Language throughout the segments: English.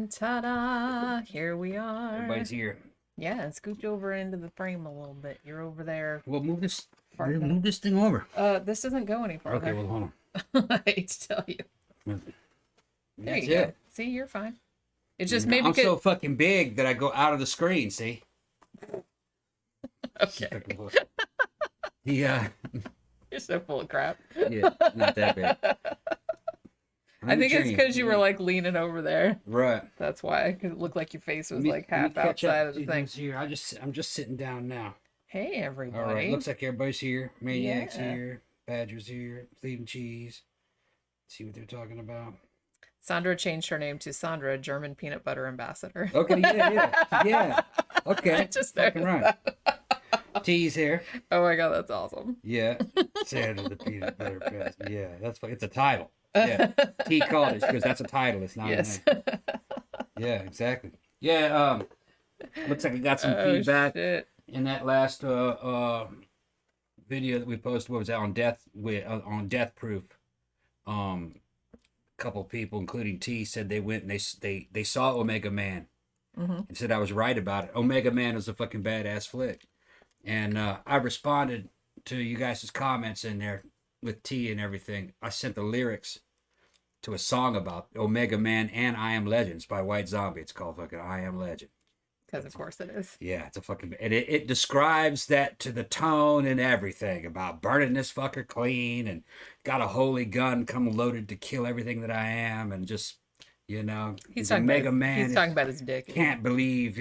And ta-da! Here we are. Everybody's here. Yeah, and scooch over into the frame a little bit. You're over there. Well, move this thing over. This doesn't go any farther. Okay, well, hold on. I hate to tell you. There you go. See, you're fine. It's just maybe I'm so fucking big that I go out of the screen, see? Okay. Yeah. You're so full of crap. Yeah, not that big. I think it's because you were like leaning over there. Right. That's why. Because it looked like your face was like half outside of the thing. Here. I'm just sitting down now. Hey, everybody. All right. Looks like everybody's here. Maniac's here. Badger's here. Thieving Cheese. Let's see what they're talking about. Sandra changed her name to Sandra, German peanut butter ambassador. Okay. Yeah. Okay. I just fucking right. T's here. Oh my god, that's awesome. Yeah. Sandra the peanut butter ambassador. Yeah, that's it's a title. Yeah, T called it because that's a title. It's not a name. Yeah, exactly. Yeah, looks like I got some feedback in that last video that we posted. What was that on on Death Proof? A couple people, including T, said they went and they saw Omega Man and said I was right about it. Omega Man was a fucking badass flick, and I responded to you guys' comments in there with T and everything. I sent the lyrics to a song about Omega Man and I Am Legends by White Zombie. It's called fucking I Am Legend. Because of course it is. Yeah, it's a fucking... And it describes that to the tone and everything about burning this fucker clean and got a holy gun come loaded to kill everything that I am and just, you know... He's talking Omega about, Man. He's talking about his dick. Can't believe,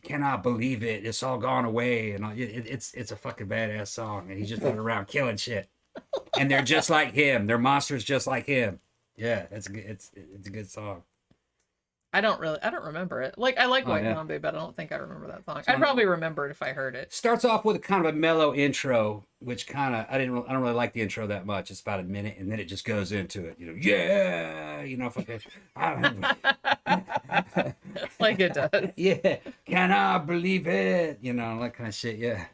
cannot believe it. It's all gone away. And it's a fucking badass song. And he's just running around killing shit. And they're just like him. They're monsters just like him. Yeah, it's good. It's a good song. I don't remember it. Like I like White Zombie, but I don't think I remember that song. I'd probably remember it if I heard it. Starts off with a kind of a mellow intro, which kind of I don't really like the intro that much. It's about a minute, and then it just goes into it. Fucking. Like it does. Yeah, cannot believe it. That kind of shit. Yeah.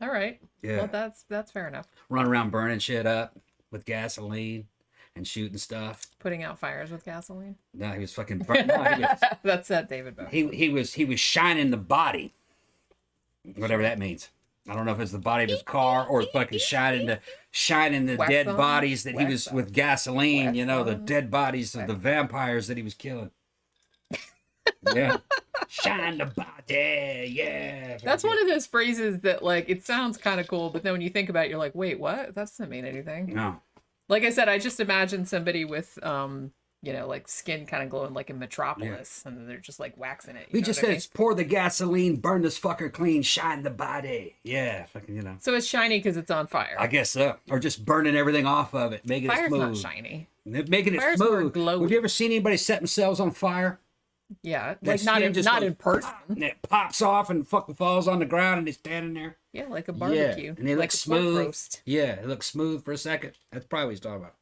All right. Yeah. Well, that's fair enough. Run around burning shit up with gasoline and shooting stuff. Putting out fires with gasoline. No, he was fucking. That's that David Bowie. He was shining the body, whatever that means. I don't know if it's the body of his car or fucking shining the dead bodies that he was with gasoline. The dead bodies of the vampires that he was killing. Yeah. Shine the body, yeah. That's one of those phrases that, like, it sounds kind of cool, but then when you think about it, you're like, wait, what? That doesn't mean anything. No. Like I said, I just imagine somebody with, like skin kind of glowing like in Metropolis, and then they're just like waxing it. We just said, pour the gasoline, burn this fucker clean, shine the body. Yeah, fucking, So it's shiny because it's on fire. I guess so. Or just burning everything off of it, making it smooth. Fire's not shiny. Making it Fire's smooth. more glowy. Have you ever seen anybody set themselves on fire? Yeah, like not in person. And it pops off and fucking falls on the ground and it's standing there. Yeah, like a barbecue. Yeah, and it looks smooth. Yeah, it looks smooth for a second. That's probably what he's talking about.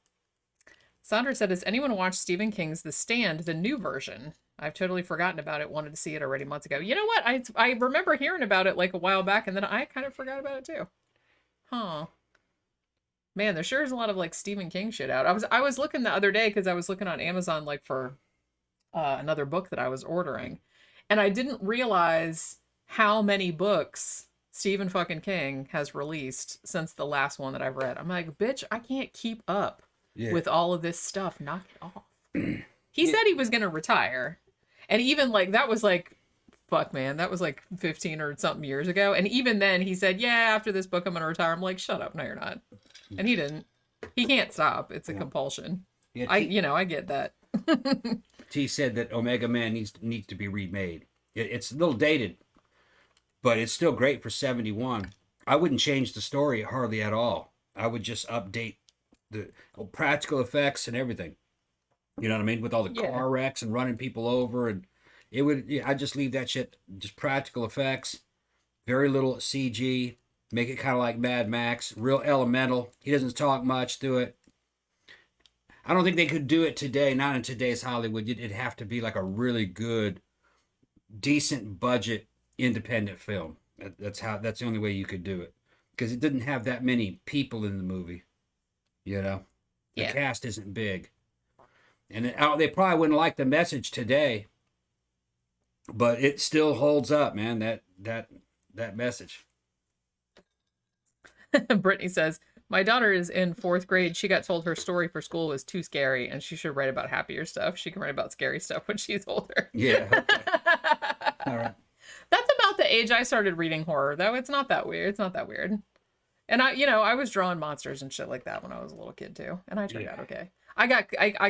Sandra said, has anyone watched Stephen King's The Stand, the new version? I've totally forgotten about it. Wanted to see it already months ago. You know what? I remember hearing about it like a while back, and then I kind of forgot about it too. Huh. Man, there sure is a lot of like Stephen King shit out. I was looking the other day because I was looking on Amazon like for another book that I was ordering, and I didn't realize how many books Stephen fucking King has released since the last one that I've read. I'm like, bitch, I can't keep up with all of this stuff. Knock it off. He said he was gonna retire, and even like that was like, fuck man, that was like 15 or something years ago, and even then he said, yeah, after this book I'm gonna retire. I'm like, shut up, no you're not. And he didn't. He can't stop. It's a compulsion. Yeah, I get that. T said that Omega Man needs to be remade. It's a little dated, but it's still great for 71. I wouldn't change the story hardly at all. I would just update the practical effects and everything. You know what I mean? With all the car wrecks and running people over, and I'd just leave that shit, just practical effects, very little CG, make it kind of like Mad Max, real elemental. He doesn't talk much through it. I don't think they could do it today, not in today's Hollywood. It'd have to be like a really good, decent budget, independent film. That's the only way you could do it. Because it didn't have that many people in the movie. The cast isn't big. And they probably wouldn't like the message today But it still holds up, man. That message. Brittany says, my daughter is in 4th grade. She got told her story for school was too scary and she should write about happier stuff. She can write about scary stuff when she's older. Yeah. Okay. All right. That's about the age I started reading horror, though. It's not that weird. It's not that weird. And I was drawing monsters and shit like that when I was a little kid too. And I turned out okay. I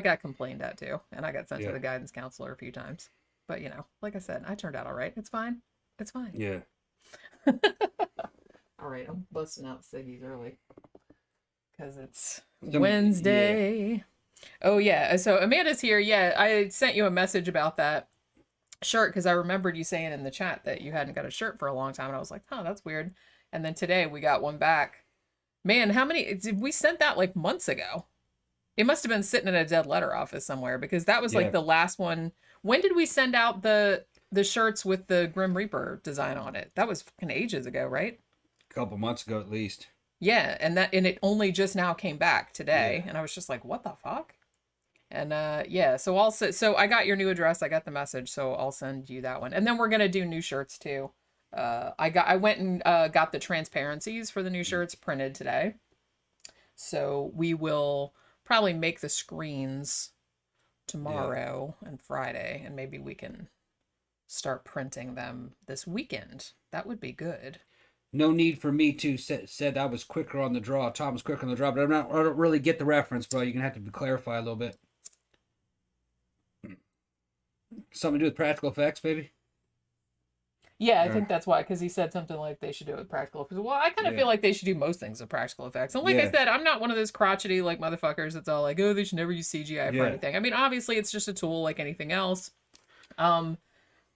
got complained at too. And I got sent to the guidance counselor a few times. But like I said, I turned out all right. It's fine. It's fine. Yeah. All right, I'm busting out ciggies early because it's Wednesday. Yeah. Oh yeah, so Amanda's here. Yeah, I sent you a message about that shirt because I remembered you saying in the chat that you hadn't got a shirt for a long time, and I was like, "Huh, that's weird." And then today we got one back. Man, how many? We sent that like months ago. It must have been sitting in a dead letter office somewhere because that was like the last one. When did we send out the shirts with the Grim Reaper design on it? That was fucking ages ago, right? A couple months ago at least. Yeah, and it only just now came back today, and I was just like, what the fuck? And so I got your new address, I got the message, so I'll send you that one. And then we're gonna do new shirts too. I went and got the transparencies for the new shirts printed today. So we will probably make the screens tomorrow and Friday, and maybe we can start printing them this weekend. That would be good. No need for me to said I was quicker on the draw. Tom was quicker on the draw, but I don't really get the reference, bro. You're gonna have to clarify a little bit. Something to do with practical effects, baby? Yeah, I think that's why, because he said something like they should do it with practical effects. Well, I kind of feel like they should do most things with practical effects. And like I said, I'm not one of those crotchety like motherfuckers that's all like, oh, they should never use CGI for anything. I mean, obviously it's just a tool like anything else. But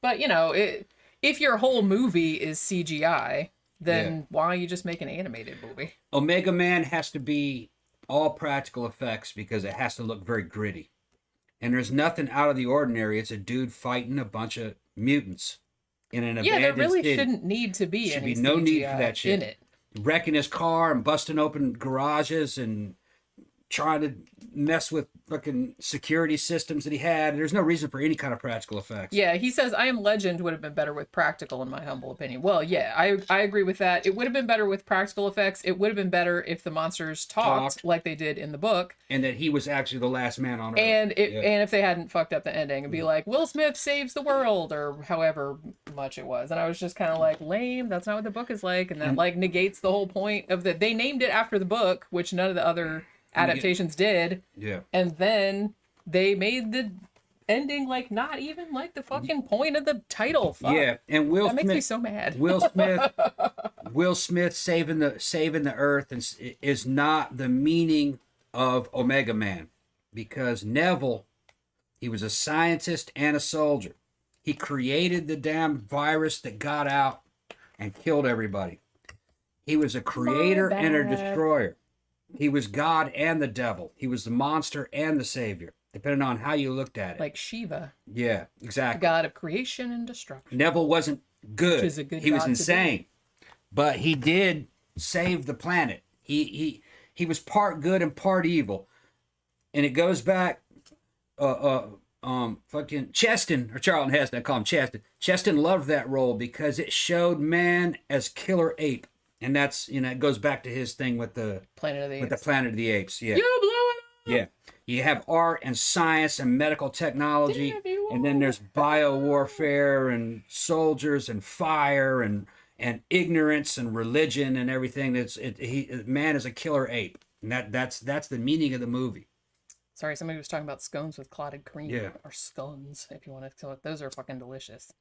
if your whole movie is CGI, then why don't you just make an animated movie? Omega Man has to be all practical effects because it has to look very gritty. And there's nothing out of the ordinary. It's a dude fighting a bunch of mutants in an abandoned there really city. Shouldn't need to be Should any be no CGI need for that shit. in it. Wrecking his car and busting open garages and trying to mess with fucking security systems that he had. There's no reason for any kind of practical effects. Yeah, he says I Am Legend would have been better with practical, in my humble opinion. Well, yeah, I agree with that. It would have been better with practical effects. It would have been better if the monsters talked like they did in the book. And that he was actually the last man on Earth. And if they hadn't fucked up the ending and be like, Will Smith saves the world, or however much it was. And I was just kind of like, lame, that's not what the book is like. And that like negates the whole point of that. They named it after the book, which none of the other adaptations did. Yeah. And then they made the ending like not even like the fucking point of the title. Fuck. Yeah, and that makes me so mad. Will Smith saving the Earth is not the meaning of Omega Man, because Neville, he was a scientist and a soldier. He created the damn virus that got out and killed everybody. He was a creator and a destroyer. He was God and the devil. He was the monster and the savior, depending on how you looked at it. Like Shiva. Yeah, exactly. The god of creation and destruction. Neville wasn't good. Which is a good he was god insane. But he did save the planet. He was part good and part evil. And it goes back fucking Cheston, or Charlton Heston, I call him Cheston. Cheston loved that role because it showed man as killer ape. And that's, it goes back to his thing with the Planet of the Apes. With the Planet of the Apes, yeah. You blew it up. Yeah. You have art and science and medical technology, and then there's bio-warfare and soldiers and fire and ignorance and religion and everything. Man is a killer ape. And that's the meaning of the movie. Sorry, somebody was talking about scones with clotted cream. Yeah. Or scones, if you want to call it. Those are fucking delicious.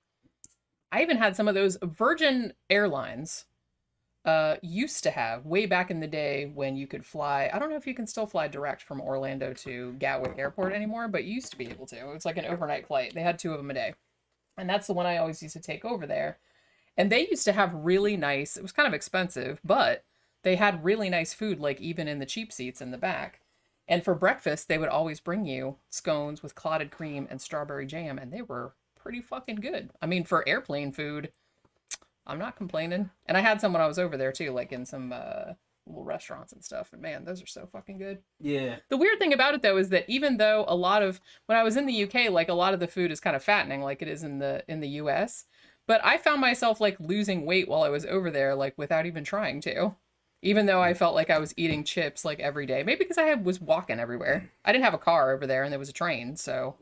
I even had some of those. Virgin Airlines used to have, way back in the day when you could fly. I don't know if you can still fly direct from Orlando to Gatwick Airport anymore, but you used to be able to. It was like an overnight flight. They had 2 of them a day. And that's the one I always used to take over there. And they used to have really nice, it was kind of expensive, but they had really nice food, like even in the cheap seats in the back. And for breakfast, they would always bring you scones with clotted cream and strawberry jam, and they were pretty fucking good. I mean, for airplane food, I'm not complaining. And I had some when I was over there too, like in some little restaurants and stuff. And man, those are so fucking good. Yeah. The weird thing about it though is that even though when I was in the UK, like a lot of the food is kind of fattening, like it is in the US, but I found myself like losing weight while I was over there, like without even trying to. Even though I felt like I was eating chips like every day, maybe because I was walking everywhere. I didn't have a car over there, and there was a train, so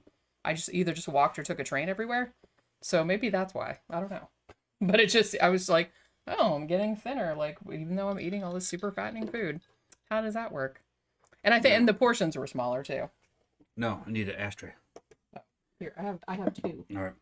I just either just walked or took a train everywhere. So maybe that's why. I don't know. But I was like, oh, I'm getting thinner, like even though I'm eating all this super fattening food. How does that work? And I think and the portions were smaller too. No, I need an ashtray. Here, I have two. All right.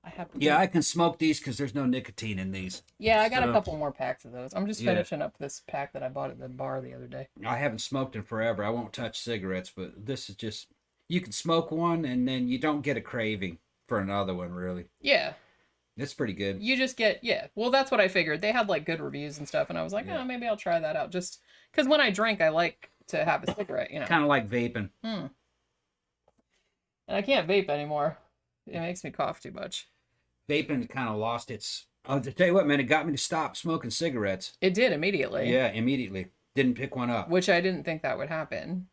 I have two. Yeah, I can smoke these because there's no nicotine in these. Yeah, I got a couple more packs of those. I'm just finishing up this pack that I bought at the bar the other day. I haven't smoked in forever. I won't touch cigarettes, but this is just, you can smoke one and then you don't get a craving for another one, really. Yeah. It's pretty good. You just get, well, that's what I figured. They had like good reviews and stuff, and I was like, oh, maybe I'll try that out. Just because when I drink, I like to have a cigarette, you know. Kind of like vaping. And I can't vape anymore. It makes me cough too much. Vaping kind of lost its... I'll tell you what, man, it got me to stop smoking cigarettes. It did immediately. Yeah, immediately. Didn't pick one up. Which I didn't think that would happen.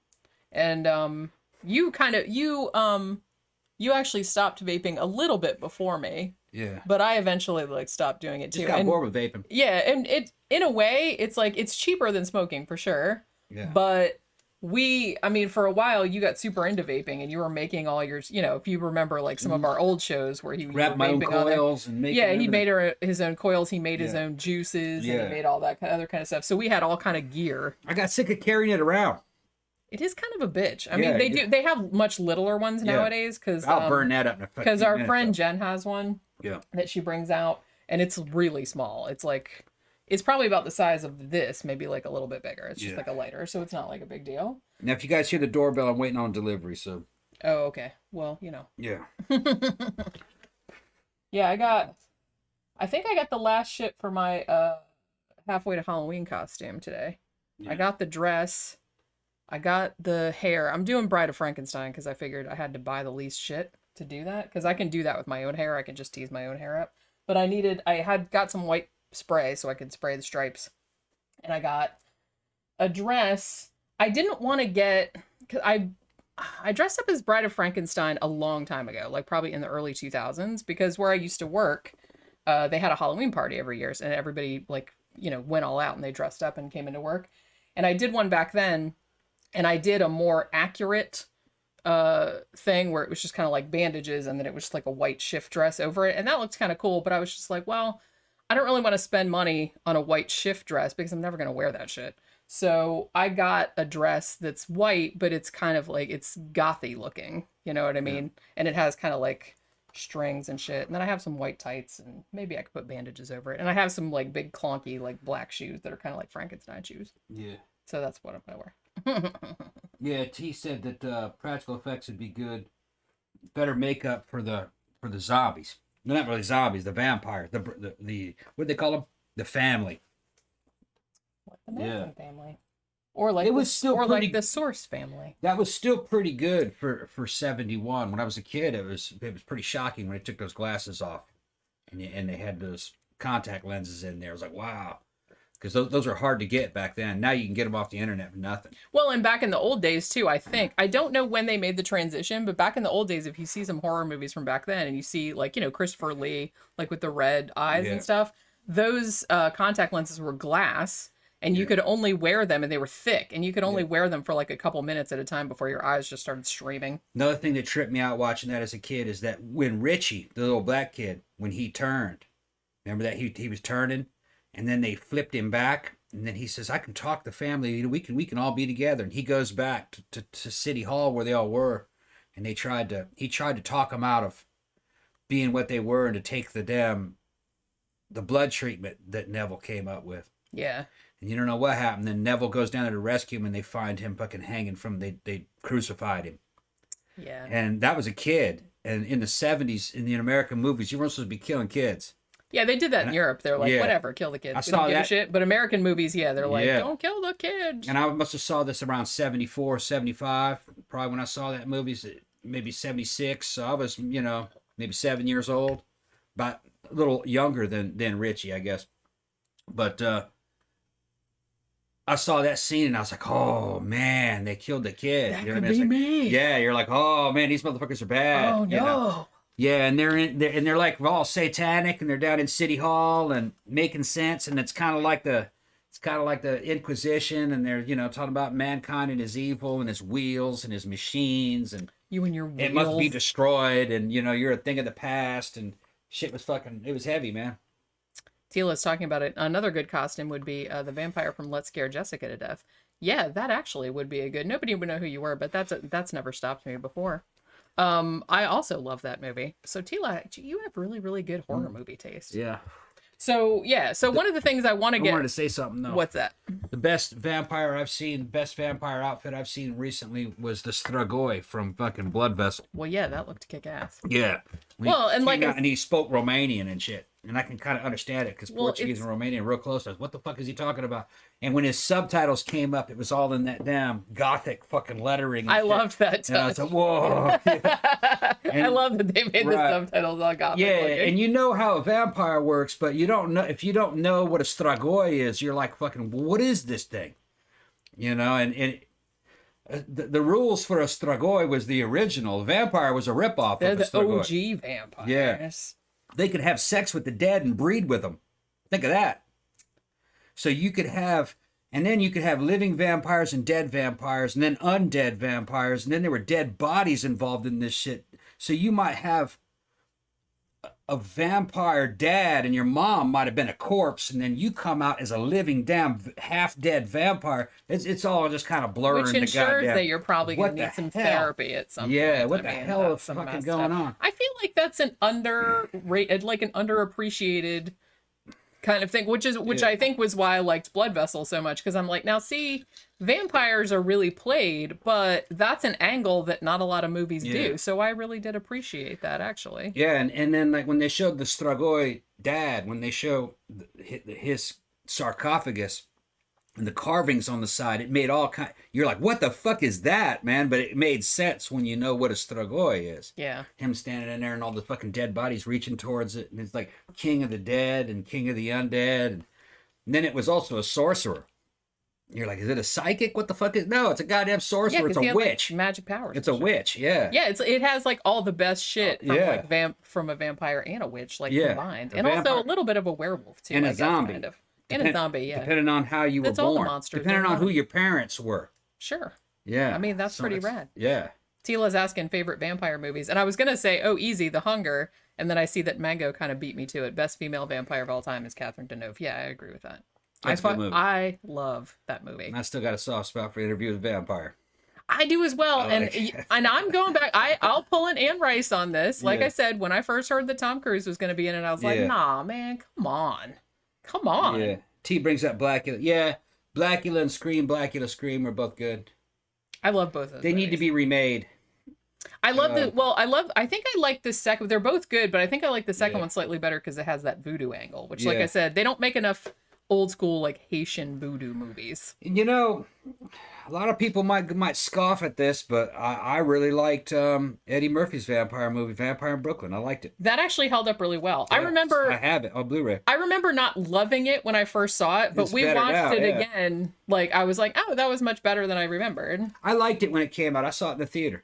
And you actually stopped vaping a little bit before me. Yeah. But I eventually like stopped doing it too. Just got bored with vaping. Yeah, and it in a way, it's like it's cheaper than smoking for sure. Yeah. But for a while you got super into vaping and you were making all your, if you remember like some of our old shows where he grabbed my own coils and making he made his own coils, he made his own juices, and he made all that other kind of stuff. So we had all kind of gear. I got sick of carrying it around. It is kind of a bitch. I mean, they have much littler ones nowadays because I'll burn that up in a few minutes. Because our friend Jen has one that she brings out, and it's really small. It's like, it's probably about the size of this, maybe like a little bit bigger. It's just like a lighter, so it's not like a big deal. Now, if you guys hear the doorbell, I'm waiting on delivery, so. Oh, okay. Well, Yeah. Yeah, I think I got the last ship for my halfway to Halloween costume today. Yeah. I got the dress. I got the hair. I'm doing Bride of Frankenstein because I figured I had to buy the least shit to do that. Because I can do that with my own hair. I can just tease my own hair up. But I had got some white spray so I could spray the stripes. And I got a dress. I didn't want to get... Cause I dressed up as Bride of Frankenstein a long time ago. Like probably in the early 2000s. Because where I used to work, they had a Halloween party every year. And everybody went all out and they dressed up and came into work. And I did one back then. And I did a more accurate thing where it was just kind of like bandages and then it was just like a white shift dress over it. And that looked kind of cool, but I was just like, well, I don't really want to spend money on a white shift dress because I'm never going to wear that shit. So I got a dress that's white, but it's kind of like, it's gothy looking, you know what I mean? Yeah. And it has kind of like strings and shit. And then I have some white tights and maybe I could put bandages over it. And I have some like big clunky like black shoes that are kind of like Frankenstein shoes. Yeah. So that's what I'm going to wear. Yeah, T said that practical effects would be good. Better makeup for the zombies. No, not really zombies. The vampires. The what do they call them? The family. What, the Manson family? Or like like the Source family. That was still pretty good for 71. When I was a kid, it was pretty shocking when they took those glasses off, and they had those contact lenses in there. I was like, wow. Because those are hard to get back then. Now you can get them off the internet for nothing. Well, and back in the old days, too, I think. I don't know when they made the transition, but back in the old days, if you see some horror movies from back then, and you see, like, Christopher Lee, like, with the red eyes and stuff, those contact lenses were glass, and you could only wear them, and they were thick, and you could only wear them for, like, a couple minutes at a time before your eyes just started streaming. Another thing that tripped me out watching that as a kid is that when Richie, the little black kid, when he turned, remember that he was turning? And then they flipped him back, and then he says, "I can talk to family. We can all be together." And he goes back to City Hall where they all were, and he tried to talk them out of being what they were and to take the blood treatment that Neville came up with. Yeah. And you don't know what happened. Then Neville goes down there to rescue him, and they find him fucking hanging from. They crucified him. Yeah. And that was a kid. And in the 70s, in the American movies, you weren't supposed to be killing kids. Yeah, they did that in Europe. They're like, whatever, kill the kids. We don't give a shit. But American movies, they're like, don't kill the kids. And I must have saw this around 74, 75. Probably when I saw that movie, maybe 76. So I was, maybe 7 years old. But a little younger than Richie, I guess. But I saw that scene and I was like, oh man, they killed the kid. That You know could what I mean? be It's like, me. yeah, you're like, oh man, these motherfuckers are bad. Oh You know? no. Yeah, and they're like all satanic, and they're down in City Hall and making sense, and it's kind of like the Inquisition, and they're talking about mankind and his evil and his wheels and his machines, and You and your wheels. it must be destroyed, and you're a thing of the past, and shit was it was heavy, man. Tila's talking about it. Another good costume would be the vampire from Let's Scare Jessica to Death. Yeah, that actually would be a good. Nobody would know who you were, but that's never stopped me before. I also love that movie. So Tila, you have really, really good horror movie taste. Yeah. So one of the things I want to I get. wanted to say something though. What's that? The best vampire outfit I've seen recently was the Strigoi from fucking Blood Vessel. Well, yeah, that looked kick ass. Yeah. Well, and and he spoke Romanian and shit, and I can kind of understand it because Portuguese and Romanian are real close. I was, what the fuck is he talking about? And when his subtitles came up, it was all in that damn gothic fucking lettering. I loved that touch. And I was like, whoa. I love that they made the subtitles all gothic. Yeah, looking. and you know how a vampire works, but you don't know if you don't know what a Strigoi is. You're like, fucking, what is this thing? And the rules for a Strigoi was the original. A vampire was a ripoff They're of a the Strigoi. OG vampires. Yeah. They could have sex with the dead and breed with them. Think of that. So you could have, and then you could have living vampires and dead vampires, and then undead vampires, and then there were dead bodies involved in this shit. So you might have a vampire dad, and your mom might have been a corpse, and then you come out as a living, damn, half-dead vampire. It's all just kind of blurring. Which ensures that you're probably going to need some therapy at some point. Yeah, what the hell is fucking going on? I feel like that's an underrated, like an underappreciated kind of thing, which I think was why I liked Blood Vessel so much, because I'm like, now see, vampires are really played, but that's an angle that not a lot of movies do, so I really did appreciate that, actually. Yeah, and then like when they showed the Strigoi dad, when they show his sarcophagus and the carvings on the side, it made all kind. You're like, what the fuck is that, man? But it made sense when you know what a Strigoi is. Yeah. Him standing in there and all the fucking dead bodies reaching towards it, and it's like king of the dead and king of the undead, and then it was also a sorcerer. You're like, is it a psychic? What the fuck is? No, it's a goddamn sorcerer. Yeah, it's a witch. Like, magic powers. It's a witch. Yeah. Yeah, it has like all the best shit from from a vampire and a witch combined, and also a little bit of a werewolf too, and a zombie. Kind of. And a zombie, yeah. Depending on how you were born. All the monsters. Depending on who your parents were. Sure. Yeah. I mean, that's pretty rad. Yeah. Tila's asking favorite vampire movies. And I was going to say, easy, The Hunger. And then I see that Mango kind of beat me to it. Best female vampire of all time is Catherine Deneuve. Yeah, I agree with that. That's a good movie. I love that movie. And I still got a soft spot for Interview with a Vampire. I do as well. And I'm going back. I'll pull an Anne Rice on this. Like I said, when I first heard that Tom Cruise was going to be in it, I was like, nah, man, come on. Come on. Yeah. T brings up Blackula. Yeah, Blackula and Blackula Scream are both good. I love both of them. They need to be remade. I think I like the second. They're both good, but I think I like the second one slightly better because it has that voodoo angle, which, like I said, they don't make enough old school, like, Haitian voodoo movies. You know, a lot of people might scoff at this, but I really liked Eddie Murphy's vampire movie, Vampire in Brooklyn. I liked it. That actually held up really well. Yeah, I have it on Blu-ray. I remember not loving it when I first saw it, but we watched it again. Like, I was like, oh, that was much better than I remembered. I liked it when it came out. I saw it in the theater.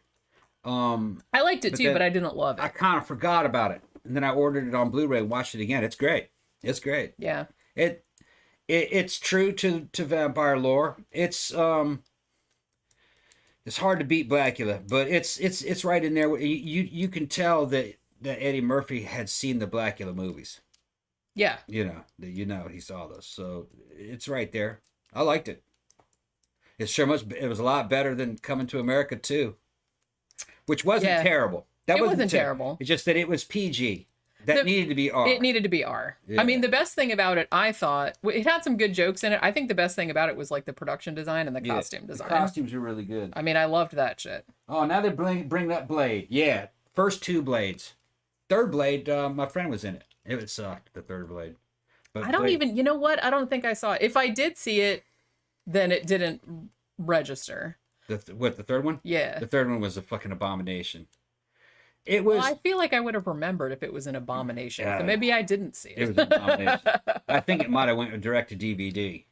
I liked it too, but I didn't love it. I kind of forgot about it, and then I ordered it on Blu-ray and watched it again. It's great. It's great. Yeah. It's true to vampire lore. It's hard to beat Blackula, but it's right in there. You can tell that Eddie Murphy had seen the Blackula movies. Yeah. You know he saw those, so it's right there. I liked it. It was a lot better than Coming to America 2, which wasn't terrible. It wasn't terrible. It's just that it was PG. That needed to be R. It needed to be R. Yeah. I mean, the best thing about it, I thought, it had some good jokes in it. I think the best thing about it was like the production design and the costume design. The costumes are really good. I mean, I loved that shit. Oh, now they bring that Blade. Yeah, first two Blades. Third Blade, my friend was in it. It would suck, the third Blade. But I don't even, you know what? I don't think I saw it. If I did see it, then it didn't register. The third one? Yeah. The third one was a fucking abomination. It was. Well, I feel like I would have remembered if it was an abomination. So maybe I didn't see it. It was an abomination. I think it might have went direct to DVD.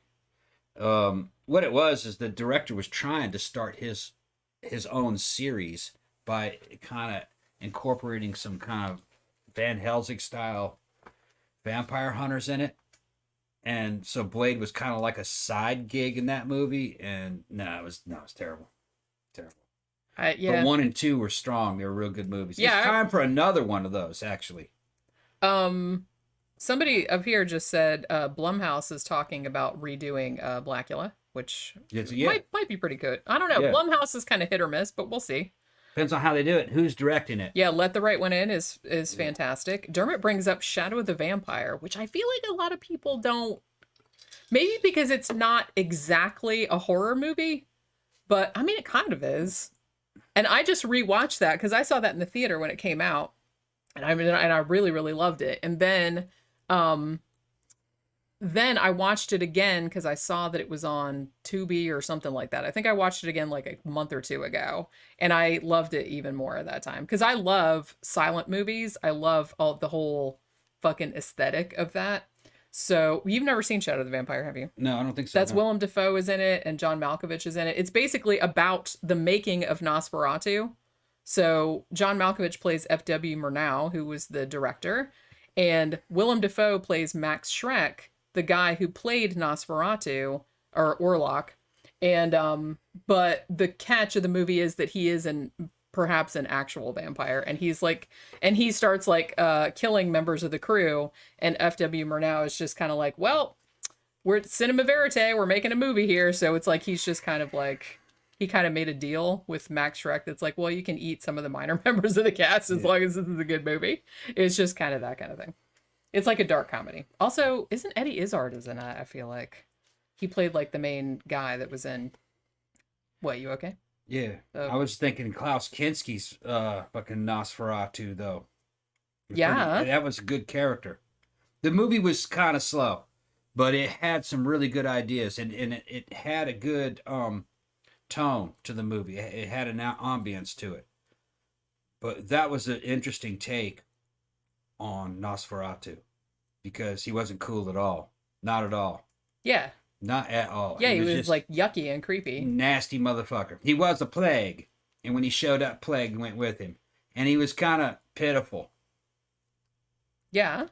What it was is the director was trying to start his own series by kind of incorporating some kind of Van Helsing style vampire hunters in it. And so Blade was kind of like a side gig in that movie, and it was terrible. Yeah. But 1 and 2 were strong. They were real good movies. Yeah, It's time for another one of those, actually. Somebody up here just said Blumhouse is talking about redoing Blackula, which might be pretty good. I don't know. Yeah. Blumhouse is kind of hit or miss, but we'll see. Depends on how they do it. Who's directing it? Yeah, Let the Right One In is fantastic. Dermot brings up Shadow of the Vampire, which I feel like a lot of people don't. Maybe because it's not exactly a horror movie, but I mean, it kind of is. And I just rewatched that because I saw that in the theater when it came out, and I really, really loved it. And then I watched it again because I saw that it was on Tubi or something like that. I think I watched it again like a month or two ago, and I loved it even more at that time because I love silent movies. I love the whole fucking aesthetic of that. So you've never seen Shadow of the Vampire, have you? No, I don't think so. That's no. Willem Dafoe is in it, and John Malkovich is in it. It's basically about the making of Nosferatu. So John Malkovich plays F.W. Murnau, who was the director, and Willem Dafoe plays Max Schreck, the guy who played Nosferatu, or Orlok. And but the catch of the movie is that he is perhaps an actual vampire, and he starts killing members of the crew, and F.W. Murnau is just kind of like, well, we're cinema verite, we're making a movie here. So it's like he's just kind of like, he kind of made a deal with Max Schreck that's like, well, you can eat some of the minor members of the cast as long as this is a good movie. It's just kind of that kind of thing. It's like a dark comedy. Also, isn't Eddie Izzard is in it? I feel like he played like the main guy that was in. What, you okay? Yeah, I was thinking Klaus Kinski's fucking Nosferatu, though. Yeah. That was a good character. The movie was kind of slow, but it had some really good ideas, and it had a good tone to the movie. It had an ambience to it. But that was an interesting take on Nosferatu, because he wasn't cool at all. Not at all. Yeah. Not at all. Yeah, he was just like yucky and creepy. Nasty motherfucker. He was a plague. And when he showed up, plague went with him. And he was kind of pitiful. Yeah.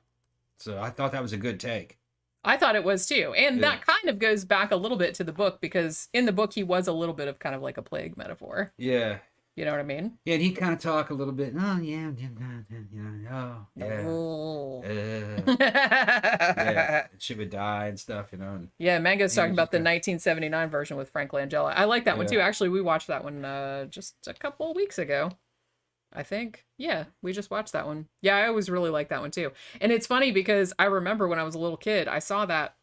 So I thought that was a good take. I thought it was too. And that kind of goes back a little bit to the book, because in the book he was a little bit of kind of like a plague metaphor. Yeah. You know what I mean? Yeah, and he kind of talked a little bit. Oh, yeah. Yeah. Oh. Yeah. She would die and stuff, you know. And yeah, Mango's talking about the 1979 version with Frank Langella. I like that one too. Actually, we watched that one just a couple of weeks ago, I think. Yeah, we just watched that one. Yeah, I always really like that one too. And it's funny because I remember when I was a little kid, I saw that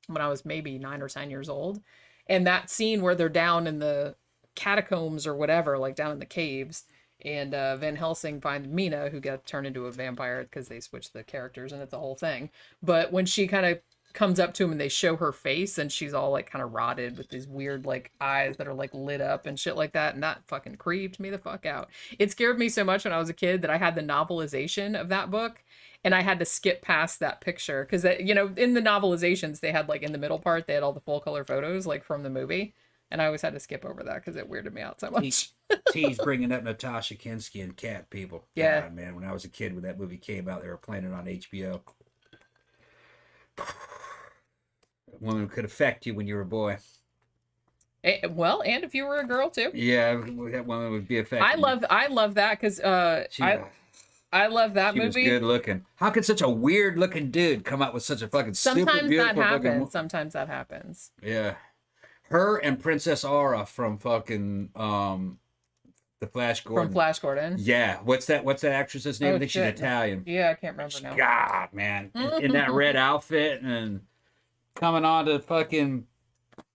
when I was maybe 9 or 10 years old. And that scene where they're down in the catacombs or whatever, like down in the caves, and Van Helsing finds Mina, who got turned into a vampire because they switched the characters, and it's a whole thing. But when she kind of comes up to him and they show her face, and she's all like kind of rotted with these weird like eyes that are like lit up and shit like that, and that fucking creeped me the fuck out. It scared me so much when I was a kid that I had the novelization of that book, and I had to skip past that picture because, you know, in the novelizations they had like in the middle part they had all the full color photos like from the movie. And I always had to skip over that because it weirded me out so much. T's bringing up Natasha Kinski and Cat People. Yeah. God, man, when I was a kid, when that movie came out, they were playing it on HBO. That woman could affect you when you were a boy. Well, and if you were a girl too. Yeah, that woman would be affected. I love that because I love that movie. She was good looking. How could such a weird looking dude come out with such a fucking super beautiful looking... Sometimes that happens. Yeah. Her and Princess Aura from fucking the Flash Gordon. From Flash Gordon. Yeah. What's that actress's name? Oh, I think she's Italian. Yeah, I can't remember now. God, man. In that red outfit and coming on to fucking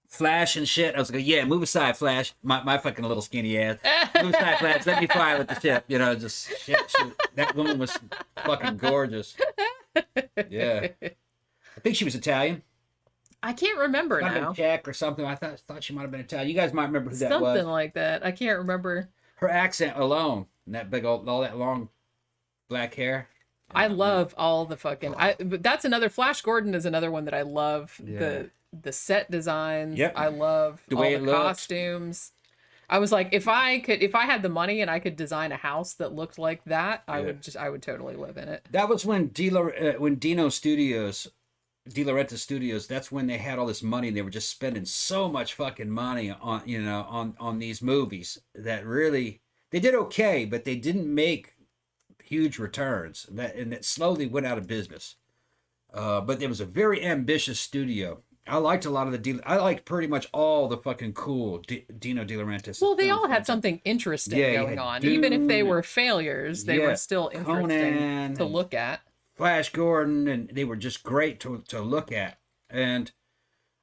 Flash and shit. I was like, yeah, move aside, Flash. My fucking little skinny ass. Move aside, Flash. Let me fly with the ship. You know, just shit. That woman was fucking gorgeous. Yeah. I think she was Italian. I can't remember now. Czech or something. I thought she might have been Italian. You guys might remember who that was. Something like that. I can't remember. Her accent alone, and that big old, all that long black hair. I love all the fucking. But that's another. Flash Gordon is another one that I love. Yeah. the set designs. Yep. I loved The all way the it looked. costumes. I was like, if I had the money and I could design a house that looked like that, I would totally live in it. That was when Dino Studios, De Laurentiis Studios, that's when they had all this money. They were just spending so much fucking money on, on these movies that really, they did okay, but they didn't make huge returns. And that slowly went out of business. But it was a very ambitious studio. I liked a lot of I liked pretty much all the fucking cool Dino De Laurentiis. Well, they all had something interesting going on. Dune, even if they were failures, they were still interesting Conan to look at. Flash Gordon, and they were just great to look at. And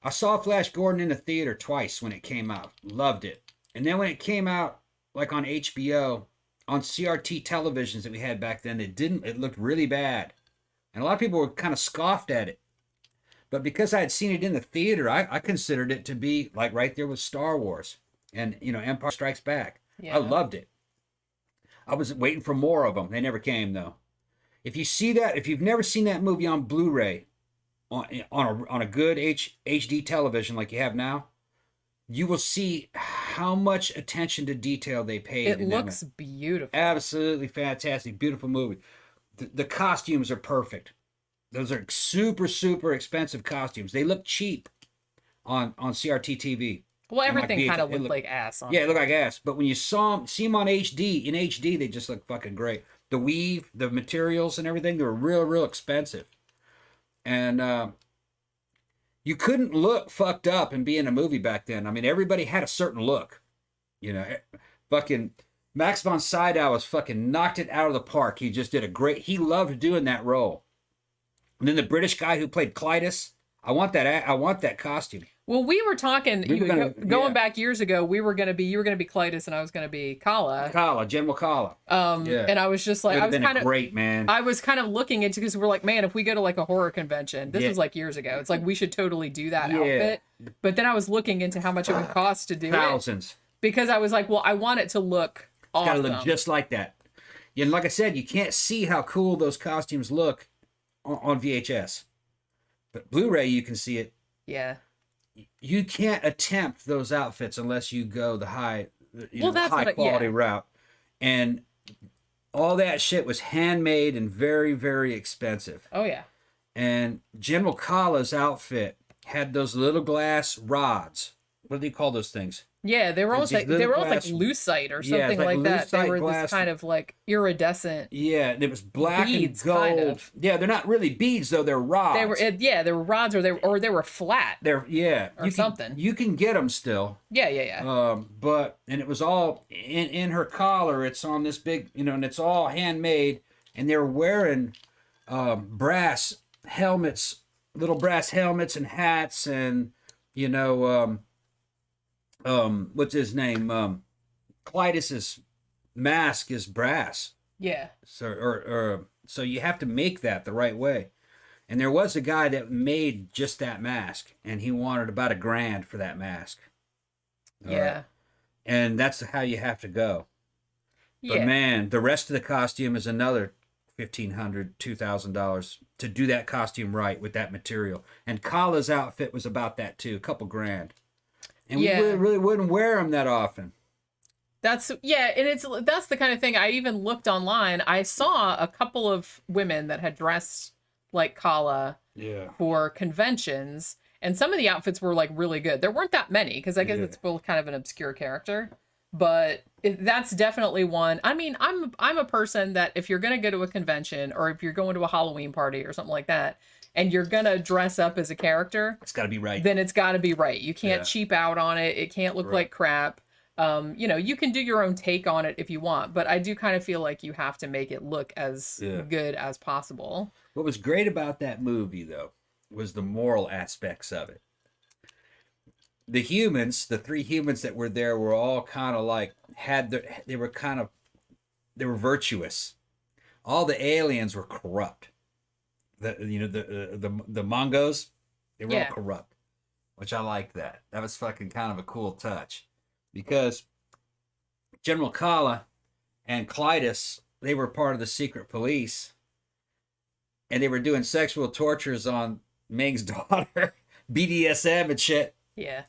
I saw Flash Gordon in the theater twice when it came out. Loved it. And then when it came out, like on HBO, on CRT televisions that we had back then, it looked really bad. And a lot of people were kind of scoffed at it. But because I had seen it in the theater, I considered it to be like right there with Star Wars and, Empire Strikes Back. Yeah. I loved it. I was waiting for more of them. They never came, though. If you've never seen that movie on Blu-ray, on a good HD television like you have now, you will see how much attention to detail they paid. It looks beautiful. Absolutely fantastic. Beautiful movie. The costumes are perfect. Those are super, super expensive costumes. They look cheap on CRT TV. Well, everything kind of looked like ass. Yeah, it looked like ass. But when you see them on HD, in HD, they just look fucking great. The weave, the materials and everything, they were real, real expensive. And you couldn't look fucked up and be in a movie back then. I mean, everybody had a certain look. Fucking Max von Sydow was fucking knocked it out of the park. He just did he loved doing that role. And then the British guy who played Clytus, I want that costume. Well, we were talking going back years ago. You were gonna be Clytus, and I was gonna be Carla. General Carla. And I was just like, I was kind of great, man. I was kind of looking into, because we're like, man, if we go to like a horror convention, this was like years ago. It's like we should totally do that outfit. But then I was looking into how much it would cost to do Thousands. Because I was like, well, I want it to look awesome. It's gotta look just like that. And like I said, you can't see how cool those costumes look on VHS, but Blu-ray you can see it. Yeah. You can't attempt those outfits unless you go the high quality route, and all that shit was handmade and very, very expensive. Oh yeah. And General Carla's outfit had those little glass rods. What do they call those things? Yeah, they were almost like lucite or something like that. They were this kind of like iridescent. Yeah, it was black beads, and gold. Kind of. Yeah, they're not really beads though; they're rods. They were rods, or they were flat. Something. You can get them still. Yeah. But it was all in her collar. It's on this big, and it's all handmade. And they're wearing brass helmets, little brass helmets and hats, and what's his name? Clytus's mask is brass. Yeah. So you have to make that the right way. And there was a guy that made just that mask, and he wanted about $1,000 for that mask. Yeah. And that's how you have to go. Yeah. But man, the rest of the costume is another $1,500, $2,000 to do that costume right with that material. And Carla's outfit was about that too, a couple grand. And we really wouldn't wear them that often. That's the kind of thing. I even looked online. I saw a couple of women that had dressed like Carla for conventions, and some of the outfits were like really good. There weren't that many, because I guess it's still kind of an obscure character, but that's definitely one. I mean, I'm a person that if you're gonna go to a convention, or if you're going to a Halloween party or something like that, and you're gonna dress up as a character, it's got to be right. Then it's got to be right. You can't cheap out on it. It can't look like crap. You can do your own take on it if you want, but I do kind of feel like you have to make it look as good as possible. What was great about that movie, though, was the moral aspects of it. The three humans that were there were all kind of like, they were virtuous. All the aliens were corrupt. The Mongos, they were all corrupt, which I liked that. That was fucking kind of a cool touch, because General Carla and Clytus, they were part of the secret police, and they were doing sexual tortures on Ming's daughter, BDSM and shit. Yeah.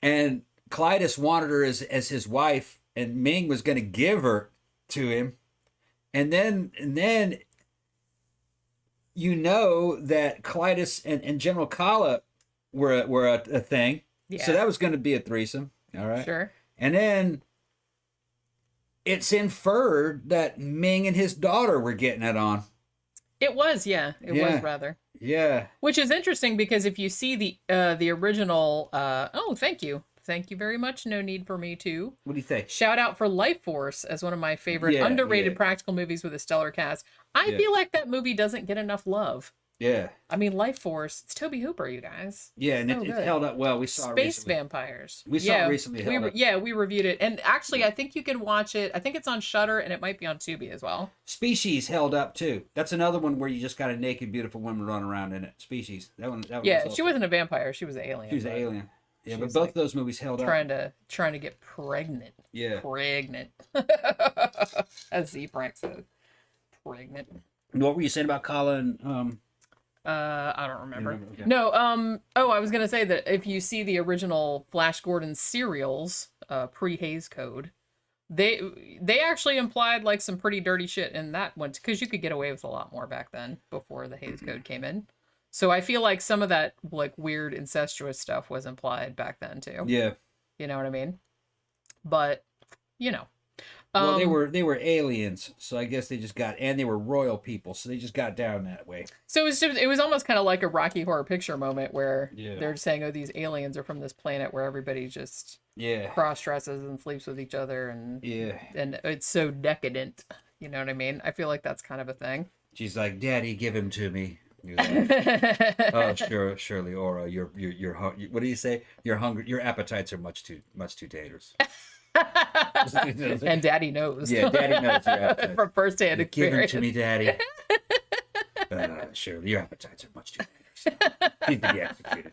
And Clytus wanted her as his wife, and Ming was going to give her to him. And then you know that Clytus and General Kala were a thing. Yeah. So that was going to be a threesome. All right. Sure. And then it's inferred that Ming and his daughter were getting it on. It was, yeah. It was rather. Yeah. Which is interesting because if you see the original, oh, thank you. Thank you very much. No need for me to. What do you think? Shout out for Life Force as one of my favorite underrated practical movies with a stellar cast. I feel like that movie doesn't get enough love. Yeah. I mean, Life Force, it's Toby Hooper, you guys. Yeah, and it held up well. We saw it recently. Space Vampires. We saw it recently. We reviewed it. And actually, I think you can watch it. I think it's on Shudder, and it might be on Tubi as well. Species held up, too. That's another one where you just got a naked, beautiful woman running around in it. Species. That one yeah, she wasn't a vampire. She was an alien. She was an alien. Yeah, but both those movies held up. Trying to get pregnant. Yeah. Pregnant. As Z-Prank says. Pregnant. What were you saying about Kala and... I don't remember. Okay. No, I was gonna say that if you see the original Flash Gordon serials, pre-Hays Code, they actually implied like some pretty dirty shit in that one, because you could get away with a lot more back then before the Hays Code came in. So I feel like some of that like weird incestuous stuff was implied back then too. Yeah. You know what I mean? But, you know. Well, they were aliens, so I guess they just got, and they were royal people, so they just got down that way. So it was almost kind of like a Rocky Horror Picture moment where they're saying, oh, these aliens are from this planet where everybody just cross dresses and sleeps with each other, and and it's so decadent. You know what I mean? I feel like that's kind of a thing. She's like, "Daddy, give him to me." Like, oh, surely, Aura, you're what do you say? You're hungry. Your appetites are much too dangerous. And Daddy knows. Yeah, Daddy knows your appetites. From first-hand experience. Give him to me, Daddy. Surely, your appetites are much too dangerous. Need to be executed.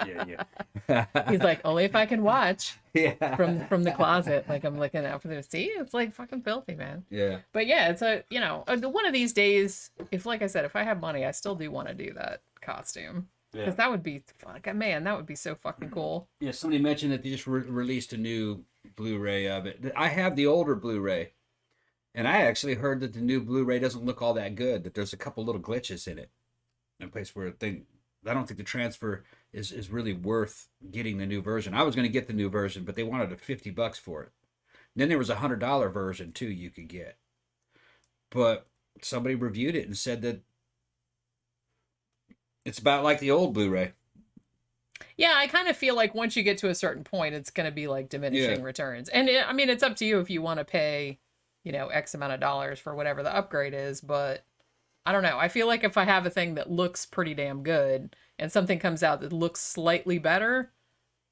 Yeah. He's like, only if I can watch. Yeah. From the closet, like I'm looking out for the see. It's like fucking filthy, man. Yeah. But yeah, it's one of these days. If, like I said, if I have money, I still do want to do that costume. Because that would be, that would be so fucking cool. Yeah, somebody mentioned that they just released a new Blu-ray of it. I have the older Blu-ray, and I actually heard that the new Blu-ray doesn't look all that good, that there's a couple little glitches in it. In a place where I don't think the transfer is really worth getting the new version. I was going to get the new version, but they wanted $50 for it. Then there was a $100 version, too, you could get. But somebody reviewed it and said that it's about like the old Blu-ray. Yeah, I kind of feel like once you get to a certain point, it's going to be like diminishing returns. And it's up to you if you want to pay, X amount of dollars for whatever the upgrade is. But I don't know. I feel like if I have a thing that looks pretty damn good and something comes out that looks slightly better,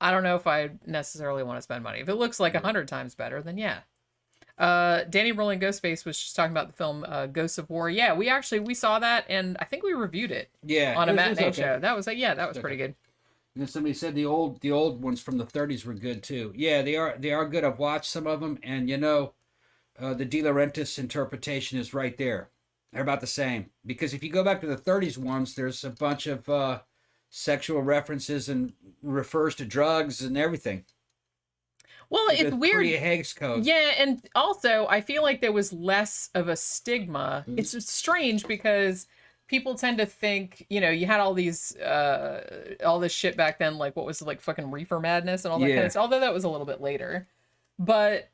I don't know if I necessarily want to spend money. If it looks like 100 times better, then yeah. Danny Rolling Ghostface was just talking about the film Ghosts of War. Yeah, we saw that, and I think we reviewed it. Yeah, on a matinee show. That was pretty good. And then somebody said the old ones from the 30s were good too. Yeah, they are good. I've watched some of them, and the De Laurentiis interpretation is right there. They're about the same, because if you go back to the 30s ones, there's a bunch of sexual references and refers to drugs and everything. Well, it's weird. Pre-Hays Code. Yeah, and also I feel like there was less of a stigma. Mm-hmm. It's strange because people tend to think, you had all these, all this shit back then, like what was it, like fucking reefer madness and all that kind of stuff. Although that was a little bit later, but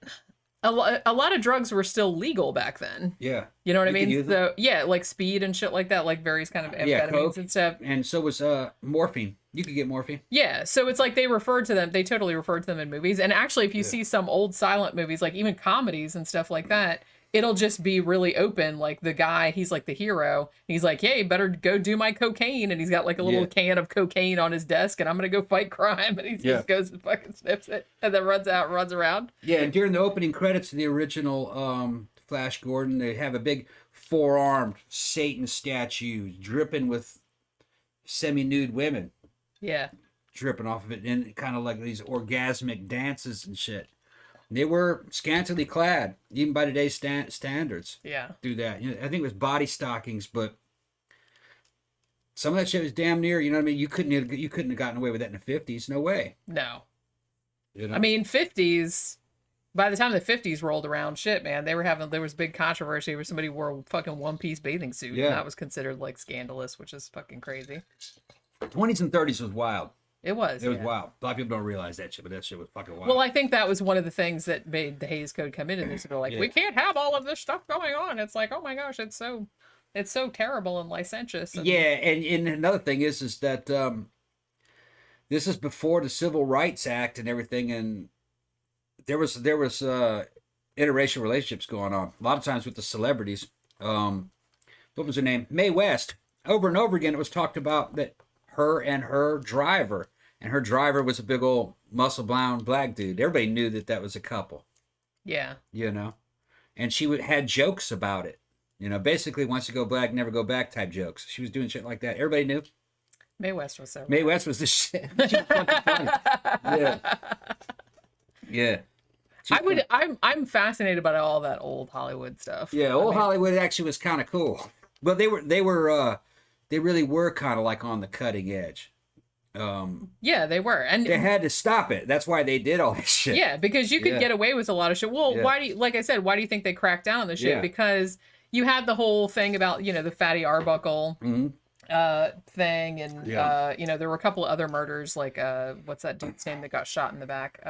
a lot of drugs were still legal back then. Yeah, you know what I mean. So like speed and shit like that, like various kind of amphetamines and stuff. And so was morphine. You could get morphine. Yeah, so it's like they totally referred to them in movies. And actually, if you see some old silent movies, like even comedies and stuff like that, it'll just be really open. Like the guy, he's like the hero. He's like, hey, better go do my cocaine. And he's got like a little can of cocaine on his desk, and I'm going to go fight crime. And he just goes and fucking sniffs it and then runs around. Yeah, and during the opening credits of the original Flash Gordon, they have a big four-armed Satan statue dripping with semi-nude women. Yeah. Dripping off of it, and kind of like these orgasmic dances and shit. They were scantily clad, even by today's standards. Yeah. Do that. I think it was body stockings, but Some of that shit was damn near, you know what I mean? You couldn't have gotten away with that in the 50s. No way. No. You know? I mean, 50s, by the time the 50s rolled around, shit, man, there was big controversy where somebody wore a fucking one-piece bathing suit. Yeah. And that was considered, like, scandalous, which is fucking crazy. 20s and 30s was wild. It was. It was wild. A lot of people don't realize that shit, but that shit was fucking wild. Well, I think that was one of the things that made the Hays Code come in, and they were like, we can't have all of this stuff going on. It's like, oh my gosh, it's so terrible and licentious. And... Yeah, and another thing is that this is before the Civil Rights Act and everything, and there was interracial relationships going on. A lot of times with the celebrities. What was her name? Mae West. Over and over again, it was talked about that her and her driver was a big old muscle-bound black dude. Everybody knew that was a couple. Yeah. You know? And she had jokes about it. You know, basically, once you go black, never go back type jokes. She was doing shit like that. Everybody knew. Mae West was so Mae West was the shit. She was fucking funny. Yeah. Yeah. I'm fascinated by all that old Hollywood stuff. Yeah, Hollywood actually was kind of cool. Well, they really were kind of like on the cutting edge. Yeah, they were, and they had to stop it. That's why they did all this shit. Yeah, because you could get away with a lot of shit. Well, Yeah. why do you think they cracked down on the shit? Yeah. Because you had the whole thing about, the Fatty Arbuckle thing, and there were a couple of other murders, like what's that dude's name that got shot in the back?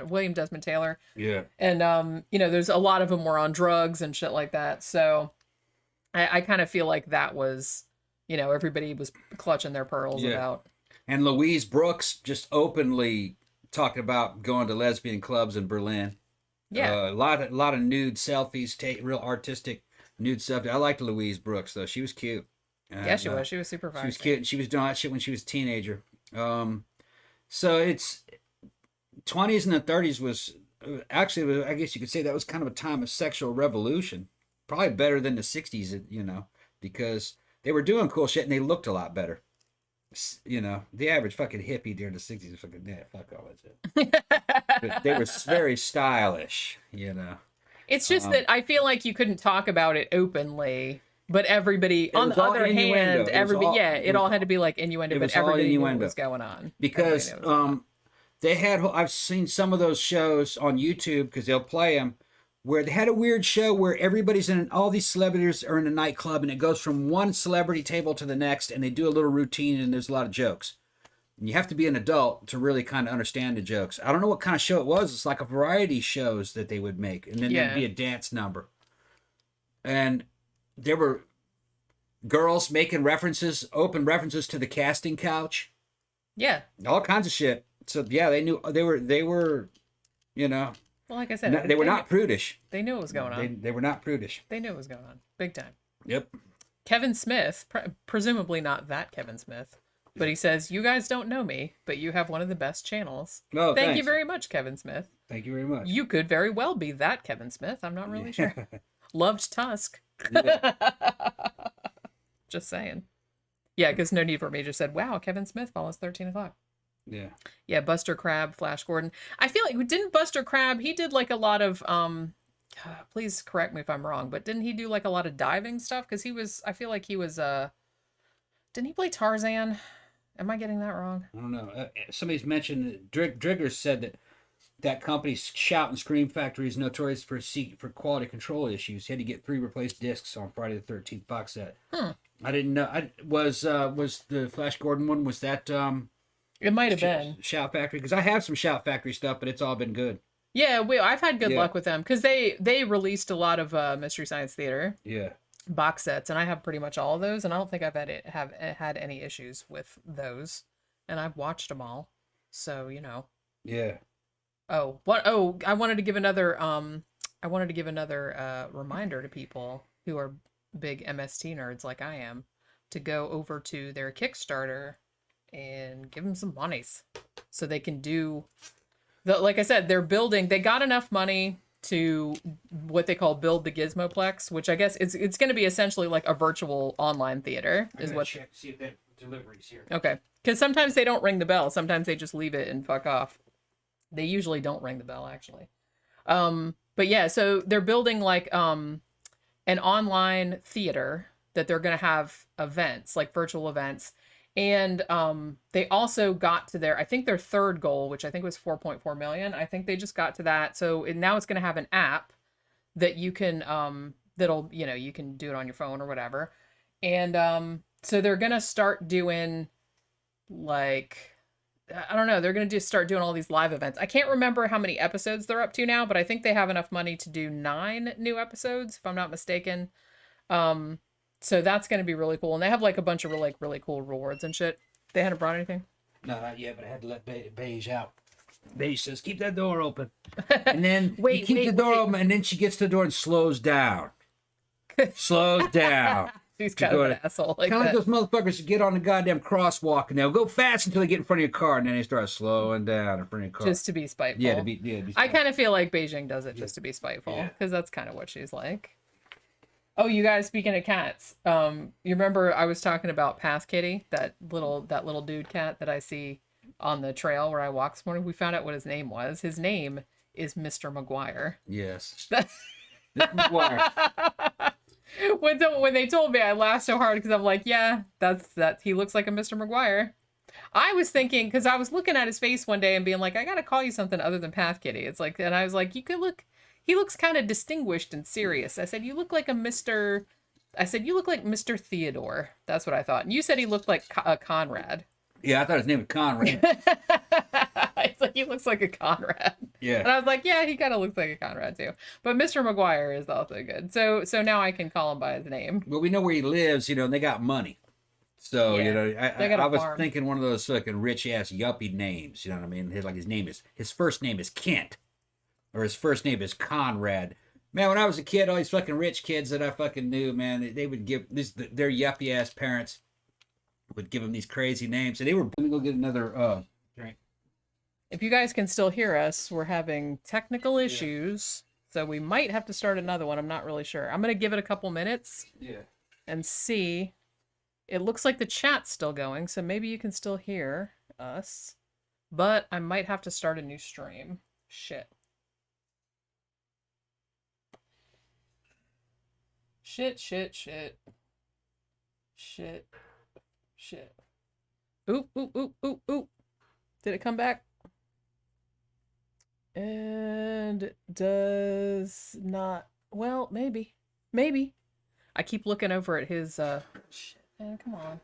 William Desmond Taylor. Yeah. And there's a lot of them were on drugs and shit like that. So I kind of feel like that was, everybody was clutching their pearls about. And Louise Brooks just openly talked about going to lesbian clubs in Berlin. Yeah. A lot of nude selfies, real artistic nude selfies. I liked Louise Brooks though. She was cute. Yeah, she was. She was super fun. She was cute, and she was doing that shit when she was a teenager. So it's 20s and the 30s was actually, I guess you could say that was kind of a time of sexual revolution. Probably better than the 60s, because they were doing cool shit and they looked a lot better. The average fucking hippie during the 60s was fucking, fuck all that shit. They were very stylish, It's just that I feel like you couldn't talk about it openly, but everybody, on the other hand, it all had to be like innuendo, but everybody knew what was going on. Because I've seen some of those shows on YouTube, because they'll play them, where they had a weird show where all these celebrities are in a nightclub, and it goes from one celebrity table to the next, and they do a little routine, and there's a lot of jokes. And you have to be an adult to really kind of understand the jokes. I don't know what kind of show it was. It's like a variety shows that they would make, and then there'd be a dance number. And there were girls making open references to the casting couch. Yeah. All kinds of shit. So yeah, they knew they were, Well, like I said, they were not prudish. They knew what was going on. They were not prudish. They knew what was going on. Big time. Yep. Kevin Smith, presumably not that Kevin Smith, but he says, "You guys don't know me, but you have one of the best channels." Oh, Thank thanks. you very much, Kevin Smith. Thank you very much. You could very well be that Kevin Smith. I'm not really sure. Loved Tusk. Just saying. Yeah, because No Need for Me just said, "Wow, Kevin Smith follows 13 o'clock." Yeah. Yeah, Buster Crabbe, Flash Gordon. I feel like, didn't Buster Crabbe, he did like a lot of, please correct me if I'm wrong, but didn't he do like a lot of diving stuff? Because I feel like he was, didn't he play Tarzan? Am I getting that wrong? I don't know. Somebody's mentioned, Driggers said that company's Shout and Scream Factory is notorious for quality control issues. He had to get 3 replaced discs on Friday the 13th box set. I didn't know. Was the Flash Gordon one, was that, it might have been Shout Factory, because I have some Shout Factory stuff, but it's all been good. Yeah, I've had good luck with them, because they released a lot of Mystery Science Theater box sets, and I have pretty much all of those, and I don't think I've had any issues with those, and I've watched them all, so Yeah. I wanted to give another reminder to people who are big MST nerds like I am to go over to their Kickstarter and give them some monies so they can do like I said, they got enough money to what they call build the Gizmoplex, which I guess it's going to be essentially like a virtual online theater Check to see if that delivery's here. Okay. Because sometimes they don't ring the bell. Sometimes they just leave it and fuck off. They usually don't ring the bell, actually. But yeah, so they're building like an online theater that they're going to have events, like virtual events. And they also got to I think their third goal, which I think was 4.4 million. I think they just got to that. So now it's going to have an app that you can, that'll, you can do it on your phone or whatever. And so they're going to start doing like, I don't know, they're going to just start doing all these live events. I can't remember how many episodes they're up to now, but I think they have enough money to do 9 new episodes, if I'm not mistaken. So that's going to be really cool. And they have like a bunch of really cool rewards and shit. They hadn't brought anything? No, not yet, but I had to let Beige out. Beige says, keep that door open. And then you keep the door open, and then she gets to the door and slows down. Slows down. She's kind of an asshole like kind that. of like those motherfuckers that get on the goddamn crosswalk and they'll go fast until they get in front of your car, and then they start slowing down in front of your car. Just to be spiteful. Yeah, to be spiteful. I kind of feel like Beijing does it just to be spiteful, because that's kind of what she's like. Oh, you guys, speaking of cats, you remember I was talking about Path Kitty, that little dude cat that I see on the trail where I walk this morning? We found out what his name was. His name is Mr. McGuire. Yes. Mr. McGuire. When they told me, I laughed so hard because I'm like, yeah, that's he looks like a Mr. McGuire. I was thinking, because I was looking at his face one day and being like, I gotta call you something other than Path Kitty. It's like, and I was like, he looks kind of distinguished and serious. I said, you look like Mr. Theodore. That's what I thought. And you said he looked like a Conrad. Yeah, I thought his name was Conrad. It's like, he looks like a Conrad. Yeah. And I was like, yeah, he kind of looks like a Conrad too. But Mr. McGuire is also good. So now I can call him by his name. Well, we know where he lives, and they got money. So, Yeah, I was thinking one of those fucking rich-ass yuppie names, you know what I mean? His first name is Kent. Or his first name is Conrad. Man, when I was a kid, all these fucking rich kids that I fucking knew, man, they would give their yuppie-ass parents would give them these crazy names. And they were... Let me go get another drink. If you guys can still hear us, we're having technical issues. So we might have to start another one. I'm not really sure. I'm going to give it a couple minutes. Yeah. And see. It looks like the chat's still going, so maybe you can still hear us. But I might have to start a new stream. Shit. Shit. Oop. Did it come back? And does not. Well, maybe. I keep looking over at his shit, man, come on.